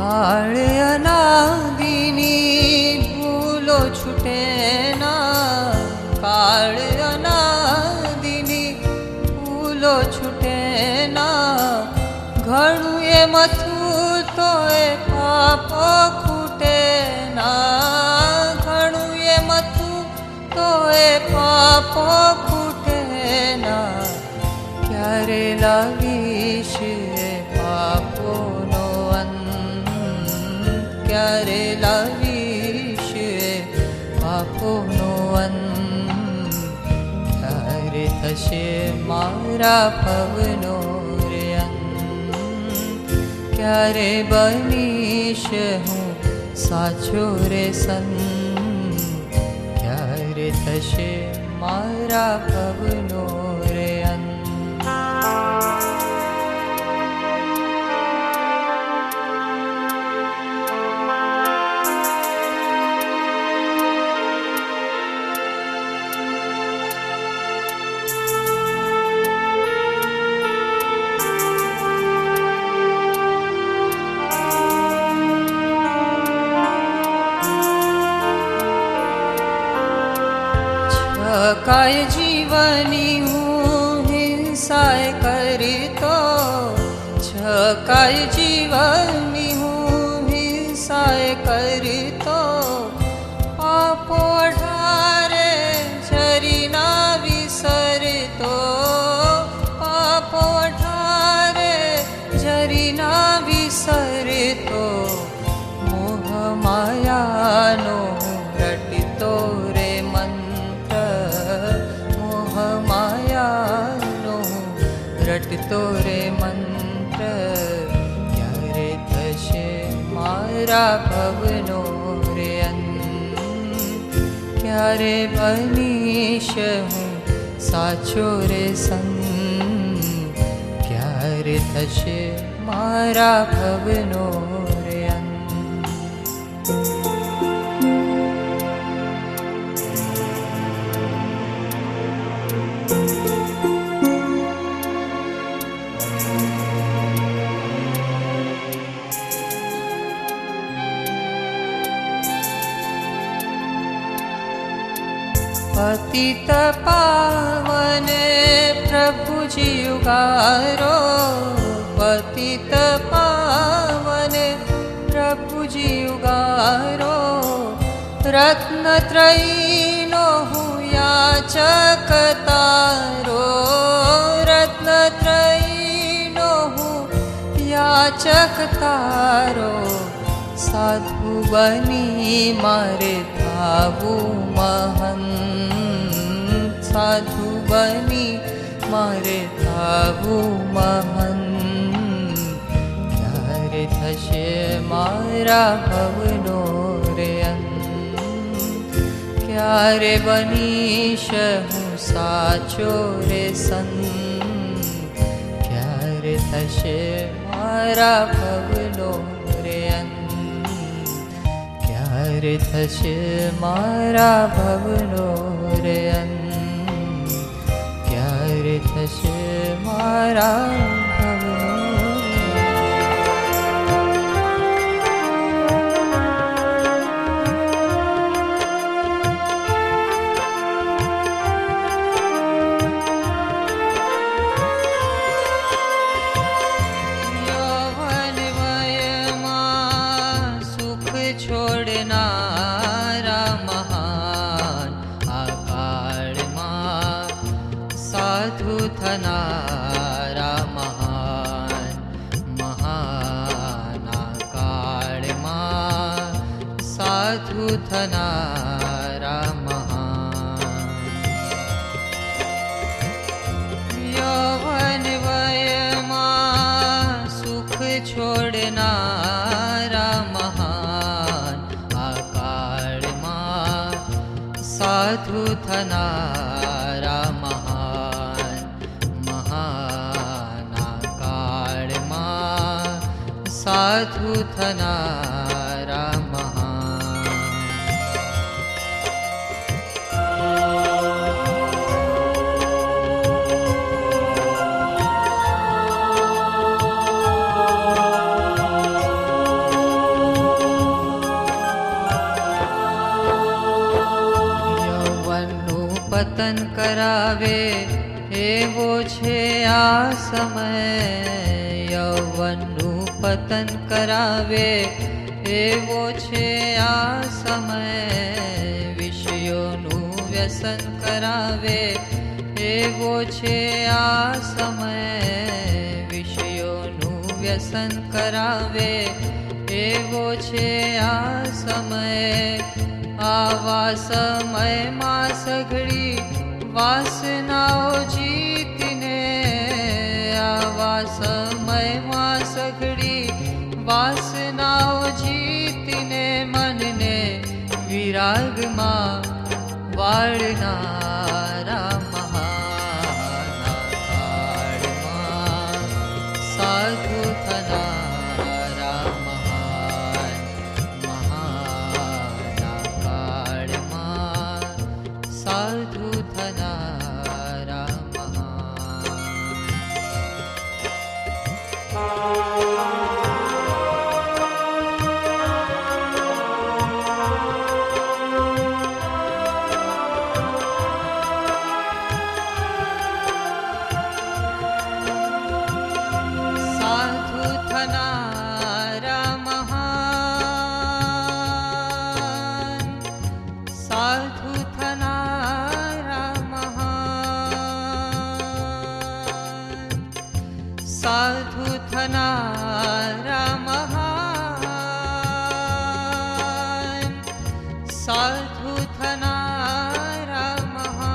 કાળ અનાદિની ભૂલો છૂટે ના, કાળ અનાદિની ભૂલો છૂટે ના, ઘણું એ મથું તો એ પાપો ખૂટે ના, ઘણું એ મથું તો એ પાપો ખૂટે ના, ક્યારે લાવીશ પાપોનો અંત, ક્યારે લાવીશ પાપોનો અંત, ક્યારે થશે મારા ભવનો રે અંત, ક્યારે બનીશ હું સાચો રે સંત, ક્યારે થશે મારા ભવનો રે અંત. કાય જીવની હું હિંસાય કરતો, છકાય જીવની હું હિંસાય કરતો, પાપો ઢારે જરી ના વિસરતો, પાપો ઢારે જરી ના વિસરતો, મોહ માયાનો રટતો રે મંત્ર, મોહ માયાનો રટતો રે મંત્ર, ક્યારે થશે મારા ભવનો રે અંત, ક્યારે બનીશ હું સાચો રે સંત, ક્યારે થશે મારા ભવનો રે અંત. પતિત પાવન પ્રભુજી ઉગારો, પતિત પાવન પ્રભુજી ઉગારો, રત્નત્રયીનો હું યાચક તારો, રત્નત્રયીનો હું યાચક તારો, સાધુ બની મારે થાવું મહંત, સાધુ બની મારે થાવું મહંત, ક્યારે થશે મારા ભવનો રે અંત, ક્યારે બનીશ હું સાચો રે સંત, ક્યારે થશે મારા ભવનો રે અંત, ક્યારે થશે મારા ભવનો રે અંત, ક્યારે થશે મારા ભવનો. છોડનારા મહાન આ કાળમાં, સાધુ થનારા મહાન, મહાન આ કાળમાં, સાધુ થનારા મહાન. યૌવન વયમાં સુખ છોડનારા મહાન, સાધુ થનારા મહાન, મહાન આ કાળમાં, સાધુ થનારા મહાન. પતન કરાવે એવો છે આ સમય. યૌવનનું પતન કરાવે એવો છે આ સમય. વિષયોનું વ્યસન કરાવે એવો છે આ સમય. વિષયોનું વ્યસન કરાવે એવો છે આ સમય. આવા સમયમાં સઘળી વાસનાઓ જીતીને, આવા સમયમાં સઘળી વાસનાઓ જીતીને મનને વિરાગમાં વાળનારા મહાના કાળમાં સાધુ થનારા મહાન. મહાના કાળમાં સાધુ થનારા મહાન. સાધુ થનારા મહાન. સાધુ થનારા મહાન. સાધુ થનારા મહાન. સાધુ થનારા મહાન.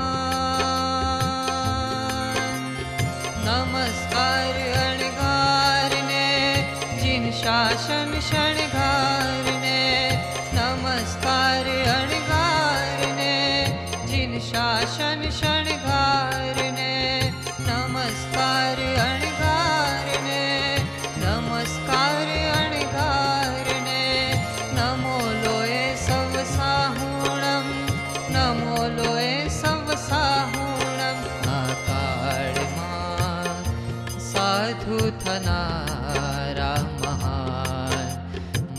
નમસ્કાર અણગારને જીન શાસન શણગારને. નમસ્કાર અણગારને જીન શાસન શણગારને. નમસ્કાર અણગારને. નમસ્કાર અણગારને. નમો લોએ સવ સાહુણમ. નમો લોએ સવ સાહુણમ. આ કાળમાં સાધુ થનારા મહાન.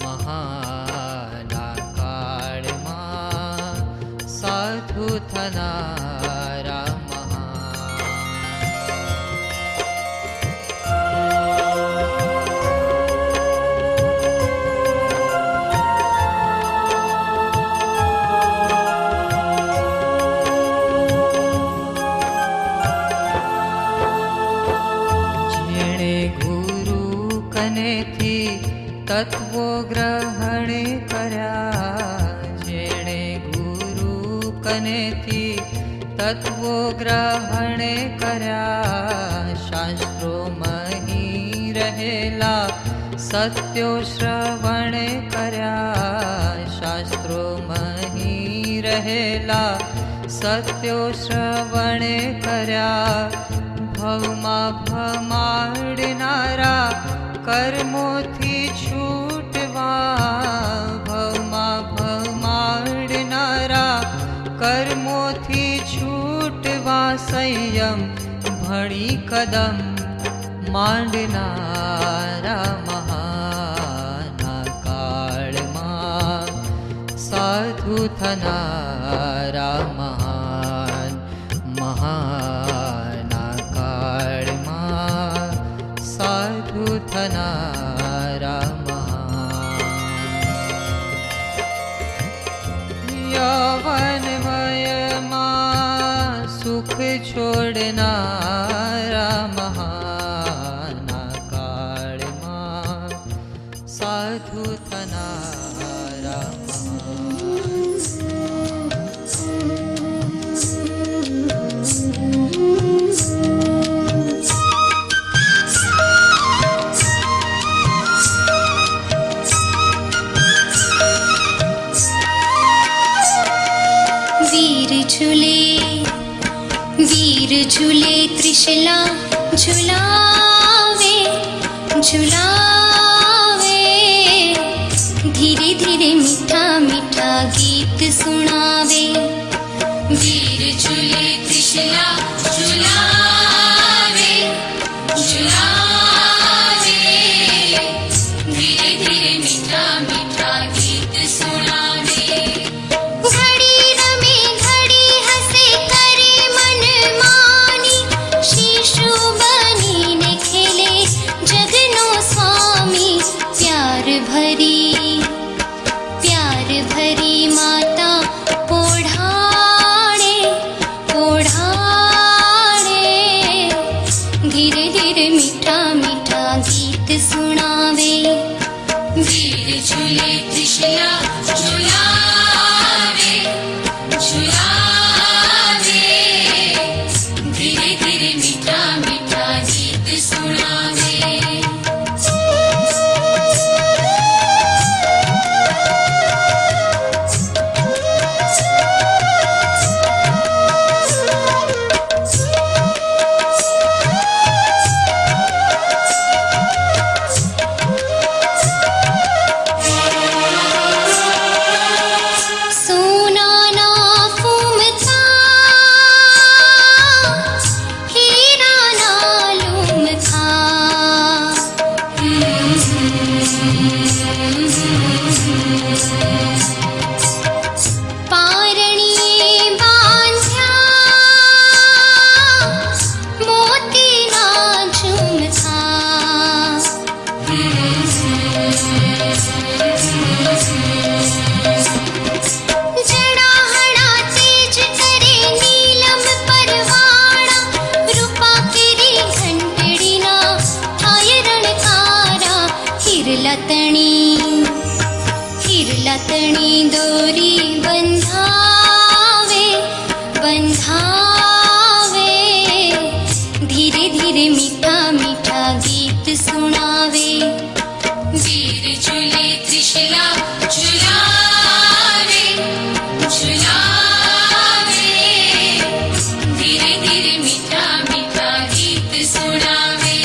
મહાના કાળમાં સાધુ થનારા મહાન. જેણે ગુરુ કનેથી તત્વો ગ્રહણ કર્યા. જેણે ગુરુ કનેથી તત્વો ગ્રહણ કર્યા. શાસ્ત્રોમાં રહેલા સત્યો શ્રવણ કર્યા. શાસ્ત્રોમાં રહેલા સત્યો શ્રવણ કર્યા. ભવમાં ભમાડનારા કર્મોથી છૂટવા. ભવમાં ભમાડનારા કર્મોથી છૂટવા. સંયમ ભણી કદમ માંડનારા મહાના કાળમાં સાધુ થનારા મહાન. મહાના કાળમાં સાધુ થનારા મહાન. યૌવનમયમાં સુખ છોડનારા મહાના કાળમાં સાધુ થનારા મહાન. वीर झूले त्रिशला झुलावे झुलावे. धीरे धीरे मीठा मीठा गीत सुनावे. वीर झूले त्रिशला झुलावे झुलावे. धीरे धीरे मीठा मीठा गीत सुनावे. घड़ी रमे घड़ी हंसे करे भरी माता ओढ़ाड़े ओढ़ाड़े, धीरे धीरे मीठा मीठा गीत सुनावे। वीर झूले त्रिशला झुलावे झुलावे, धीरे धीरे मीठा मीठा गीत सुनावे। हिरलतणी दोरी बंधावे बंधावे, धीरे धीरे मीठा मीठा गीत सुनावे। वीर झूले त्रिशला झुलावे झुलावे, धीरे धीरे मीठा मीठा गीत सुनावे।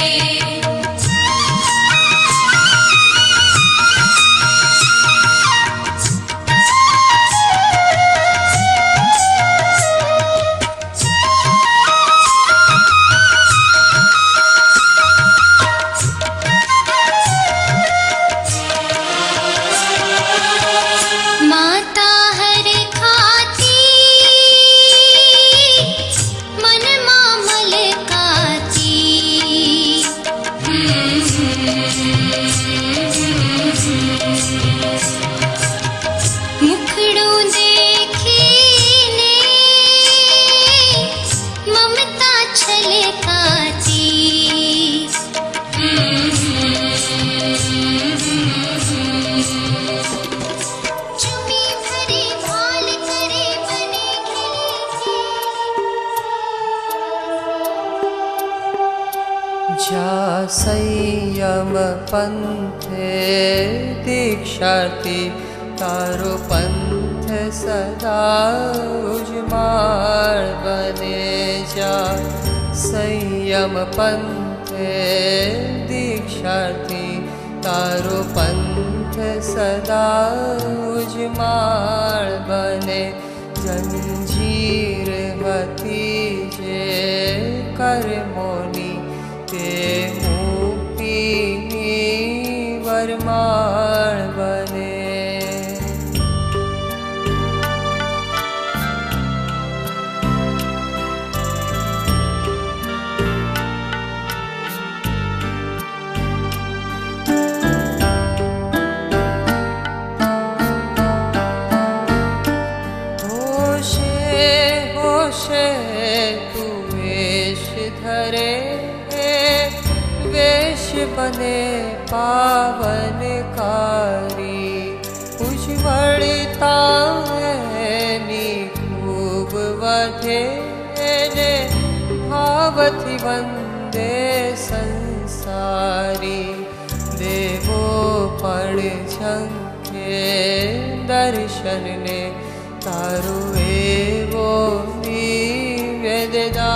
जा संयम पंथे दीक्षार्थी, तारो पंथ सदा उजमाळ बने। जा संयम पंथे दीक्षार्थी, तारो पंथ सदा उजमाळ बने। जंजीर हती जे कर्मोनी, ते मुक्तिनी वरमाळ बने। होशे होशे तू वेश धरे, वेश बने पावनकारी। उज्ज्वलता एनी खूब वधे ने, भावथी वंदे संसारी। देवो पण झंखे दर्शन ने, तारो एवो निवेदना।